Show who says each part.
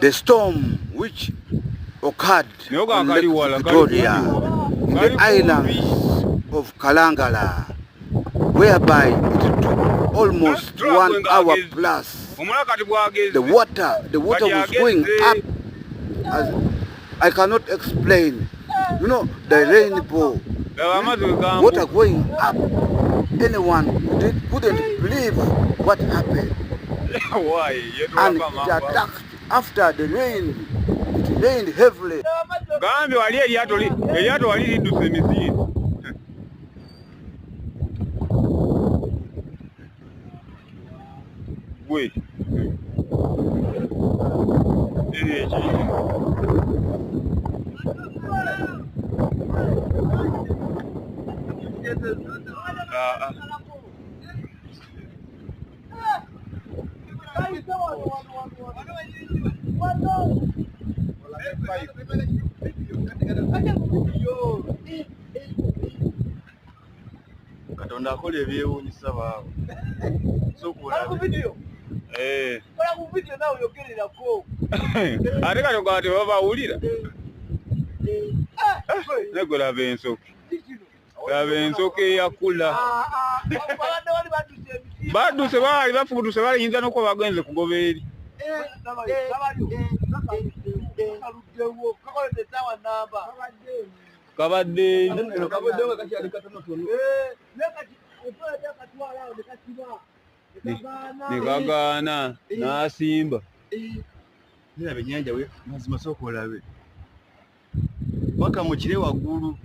Speaker 1: the storm which occurred on Lake Victoria in the islands of Kalangala, whereby it took almost 1 hour plus. The water was going up as I cannot explain. You know, the rainbow, water going up. Anyone couldn't believe what happened. And it attacked after the rain. It rained heavily.
Speaker 2: Wait. Katonda akola ebyewuunyisa baawo.
Speaker 3: Kola ku video nawe oyogererako.
Speaker 2: Ate kati kwate babawulira. Nego laba ensoke. Laba ensoke eyakula. Badduse baali bafuduse bayinza n'okuba bagenze kugoba eri. Kabadde Nikagaana n'asimba.
Speaker 4: Nirabe nyanja we mazima soko olabe. Waka mukire waggulu.